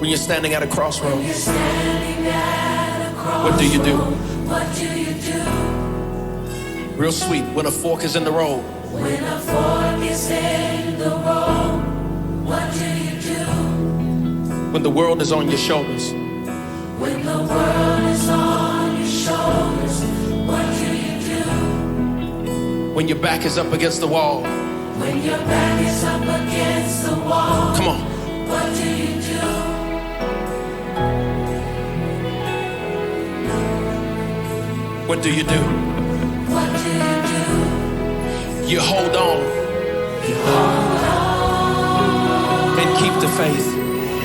When you're standing at a crossroads, what do you do? Real sweet. When a fork is in the road. When a fork is in the road, what do you do? When the world is on your shoulders. When the world is on your shoulders, what do you do? When your back is up against the wall. When your back is up against the wall. Come on. What do you do? What do you do? What do you do? You hold on. You hold on. And keep the faith.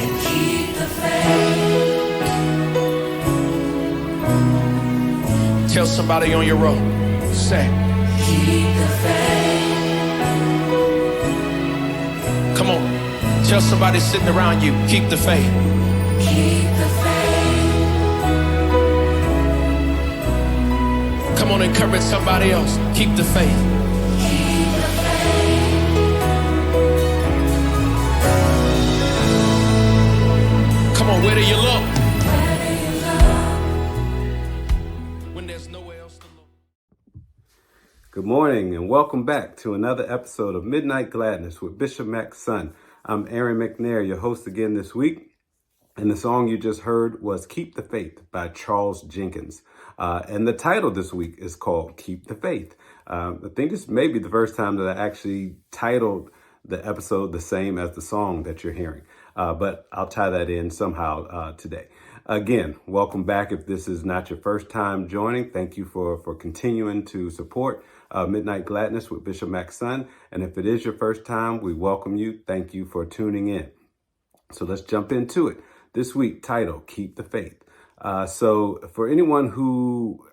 And keep the faith. Tell somebody on your road. Say. Keep the faith. Come on. Tell somebody sitting around you. Keep the faith. Keep the faith. Come on, encourage somebody else. Keep the faith. Keep the faith. Come on, where do you look? Where do you look? When there's nowhere else to look. Good morning and welcome back to another episode of Midnight Gladness with Bishop Mac's son. I'm Aaron McNair, your host again this week. And the song you just heard was Keep the Faith by Charles Jenkins. And the title this week is called Keep the Faith. I think this may be the first time that I actually titled the episode the same as the song that you're hearing. But I'll tie that in somehow today. Again, welcome back. If this is not your first time joining, thank you for continuing to support Midnight Gladness with Bishop Mac's son. And if it is your first time, we welcome you. Thank you for tuning in. So let's jump into it. This week, title, Keep the Faith. So for anyone who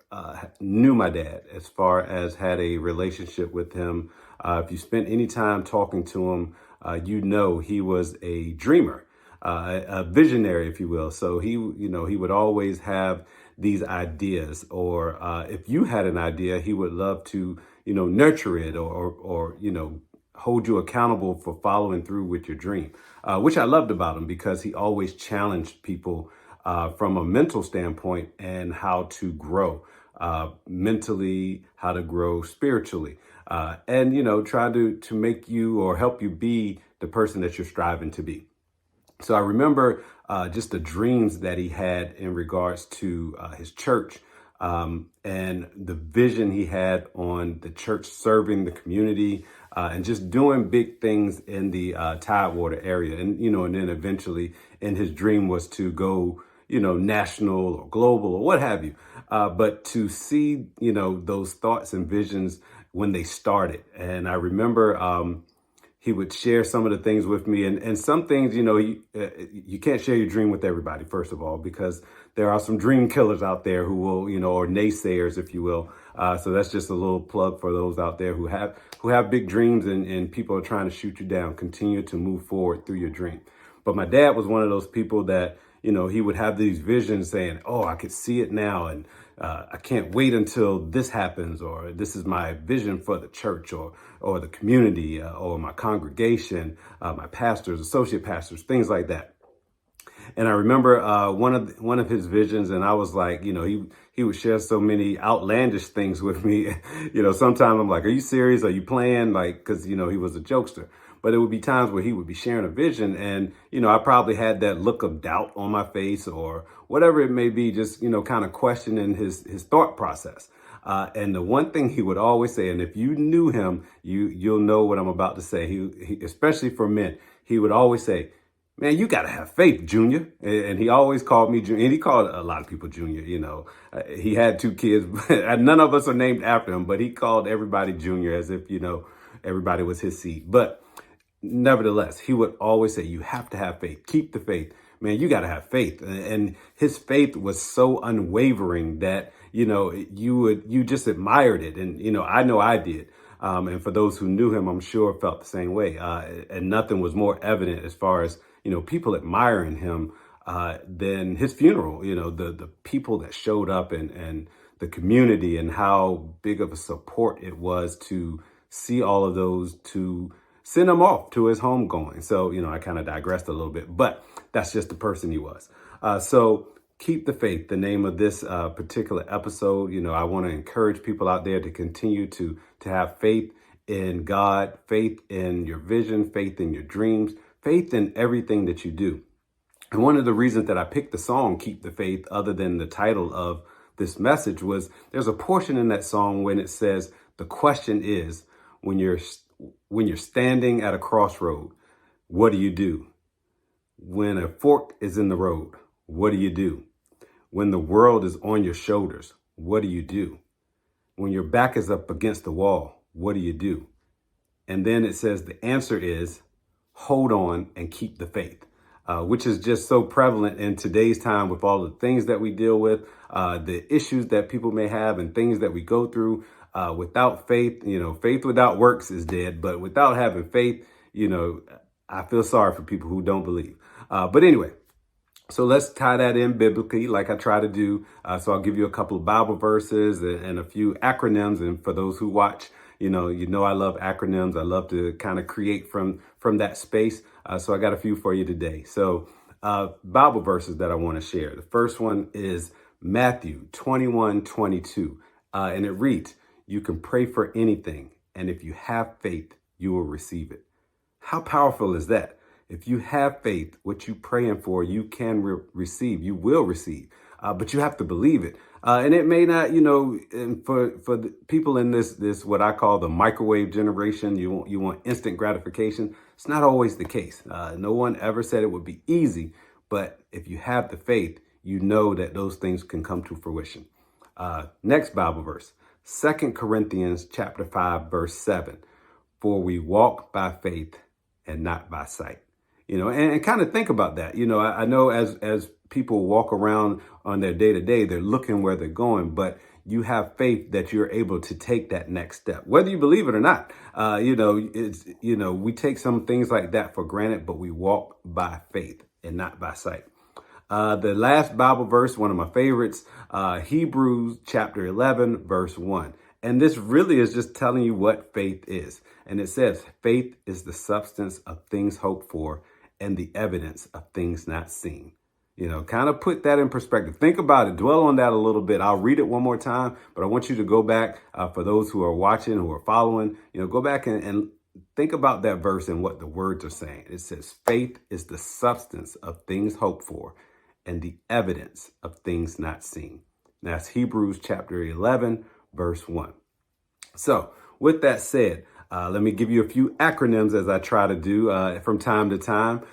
knew my dad, as far as had a relationship with him, if you spent any time talking to him, you know he was a dreamer, a visionary, if you will. So he would always have these ideas, or if you had an idea, he would love to, nurture it or hold you accountable for following through with your dream, which I loved about him because he always challenged people from a mental standpoint and how to grow mentally, how to grow spiritually, and, try to make you or help you be the person that you're striving to be. So I remember just the dreams that he had in regards to his church and the vision he had on the church serving the community and just doing big things in the Tidewater area. And, and then eventually in his dream was to go, national or global or what have you. But to see, those thoughts and visions when they started. And I remember he would share some of the things with me, and some things, you can't share your dream with everybody, first of all, because there are some dream killers out there who will, or naysayers, if you will. So that's just a little plug for those out there who have big dreams and people are trying to shoot you down. Continue to move forward through your dream. But my dad was one of those people that, he would have these visions saying, oh, I could see it now. And I can't wait until this happens, or this is my vision for the church or the community or my congregation, my pastors, associate pastors, things like that. And I remember one of his visions, and I was like, he would share so many outlandish things with me. Sometimes I'm like, are you serious? Are you playing? Like, because, he was a jokester. But it would be times where he would be sharing a vision and, I probably had that look of doubt on my face or whatever it may be, just, kind of questioning his thought process. And the one thing he would always say, and if you knew him, you'll know what I'm about to say. He especially for men, he would always say, man, you got to have faith, Junior. And he always called me Junior. And he called a lot of people Junior, he had 2 kids. None of us are named after him, but he called everybody Junior as if, everybody was his seed. But nevertheless, he would always say, you have to have faith. Keep the faith. Man, you got to have faith. And his faith was so unwavering that, you just admired it. And, I know I did. And for those who knew him, I'm sure felt the same way. And nothing was more evident as far as, people admiring him than his funeral, the people that showed up and the community and how big of a support it was to see all of those, to sent him off to his homegoing. So, I kind of digressed a little bit, but that's just the person he was. So keep the faith, the name of this particular episode. I want to encourage people out there to continue to have faith in God, faith in your vision, faith in your dreams, faith in everything that you do. And one of the reasons that I picked the song, Keep the Faith, other than the title of this message, was there's a portion in that song when it says, the question is, when you're standing at a crossroad, what do you do? When a fork is in the road, what do you do? When the world is on your shoulders, what do you do? When your back is up against the wall, what do you do? And then it says the answer is hold on and keep the faith, which is just so prevalent in today's time with all the things that we deal with, the issues that people may have and things that we go through. Without faith, faith without works is dead. But without having faith, I feel sorry for people who don't believe. But anyway, so let's tie that in biblically like I try to do. So I'll give you a couple of Bible verses and a few acronyms. And for those who watch, I love acronyms. I love to kind of create from that space. So I got a few for you today. So Bible verses that I want to share. The first one is Matthew 21:22. And it reads, you can pray for anything. And if you have faith, you will receive it. How powerful is that? If you have faith, what you're praying for, you can receive, you will receive, but you have to believe it. And it may not, and for the people in this, what I call the microwave generation, you want instant gratification. It's not always the case. No one ever said it would be easy, but if you have the faith, you know that those things can come to fruition. Next Bible verse, 2 Corinthians chapter 5, verse 7, for we walk by faith and not by sight. And kind of think about that. I know as people walk around on their day to day, they're looking where they're going, but you have faith that you're able to take that next step, whether you believe it or not. We take some things like that for granted, but we walk by faith and not by sight. The last Bible verse, one of my favorites, Hebrews chapter 11, verse 1. And this really is just telling you what faith is. And it says, faith is the substance of things hoped for and the evidence of things not seen. Kind of put that in perspective. Think about it. Dwell on that a little bit. I'll read it one more time, but I want you to go back for those who are watching, who are following, go back and think about that verse and what the words are saying. It says, faith is the substance of things hoped for and the evidence of things not seen. And that's Hebrews chapter 11, verse 1. So with that said, let me give you a few acronyms as I try to do from time to time.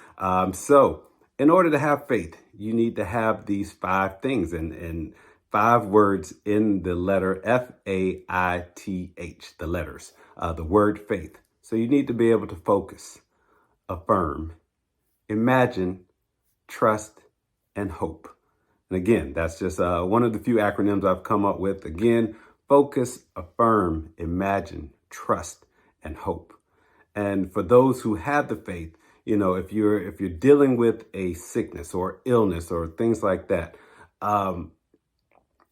So in order to have faith, you need to have these 5 things and 5 words in the letter F-A-I-T-H, the letters, the word faith. So you need to be able to focus, affirm, imagine, trust, and hope. And again, that's just one of the few acronyms I've come up with. Again, focus, affirm, imagine, trust, and hope. And for those who have the faith, if you're dealing with a sickness or illness or things like that,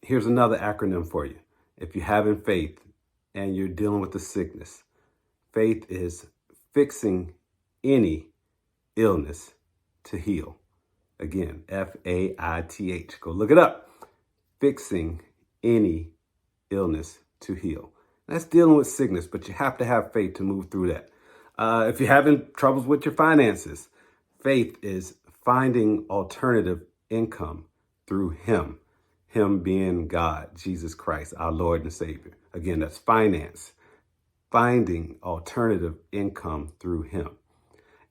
here's another acronym for you. If you're having faith and you're dealing with a sickness, faith is fixing any illness to heal. Again, F-A-I-T-H. Go look it up. Fixing any illness to heal. That's dealing with sickness, but you have to have faith to move through that. If you're having troubles with your finances, faith is finding alternative income through Him. Him being God, Jesus Christ, our Lord and Savior. Again, that's finance. Finding alternative income through Him.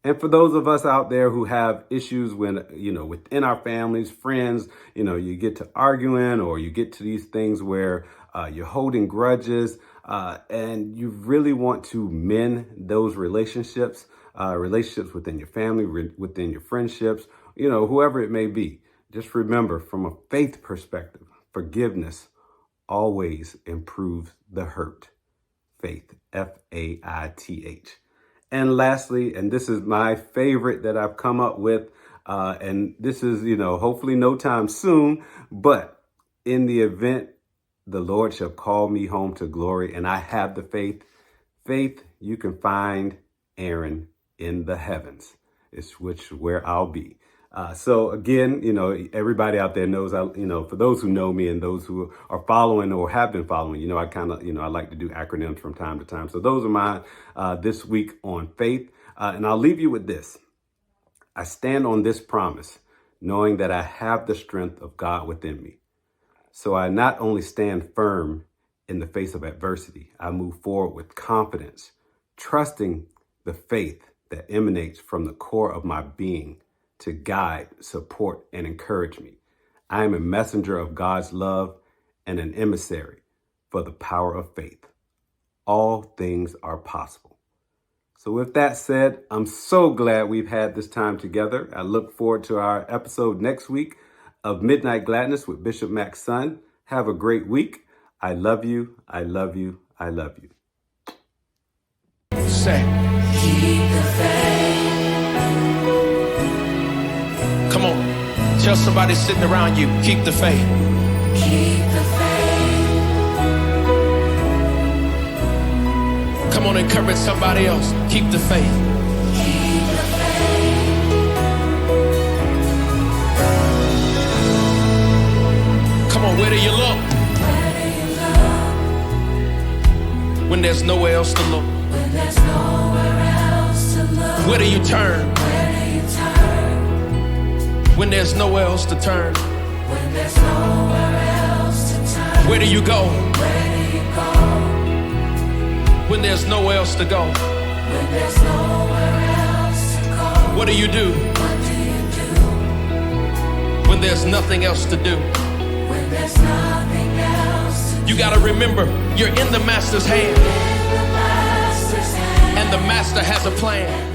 And for those of us out there who have issues when, within our families, friends, you get to arguing or you get to these things where you're holding grudges and you really want to mend those relationships, relationships within your family, within your friendships, whoever it may be. Just remember, from a faith perspective, forgiveness always improves the hurt. Faith, F-A-I-T-H. And lastly, and this is my favorite that I've come up with, and this is, hopefully no time soon, but in the event the Lord shall call me home to glory and I have the faith, you can find Aaron in the heavens, is where I'll be. So again, everybody out there knows, for those who know me and those who are following or have been following, I kind of, I like to do acronyms from time to time. So those are mine this week on faith. And I'll leave you with this. I stand on this promise, knowing that I have the strength of God within me. So I not only stand firm in the face of adversity, I move forward with confidence, trusting the faith that emanates from the core of my being to guide, support, and encourage me. I am a messenger of God's love and an emissary for the power of faith. All things are possible. So with that said, I'm so glad we've had this time together. I look forward to our episode next week of Midnight Gladness with Bishop Mac's son. Have a great week. I love you. I love you. I love you. Say, keep the faith. Come on, tell somebody sitting around you, keep the faith. Keep the faith. Come on, encourage somebody else. Keep the faith. Keep the faith. Come on, where do you look? Where do you look? When there's nowhere else to look. When there's nowhere else to look. Where do you turn? When there's nowhere else to turn. When there's nowhere else to turn. Where do you go? Where do you go? When there's nowhere else to go. When there's nowhere else to go. What do you do? What do you do? When there's nothing else to do. When there's nothing else to do. You gotta remember, you're in the master's hand. And the master has a plan.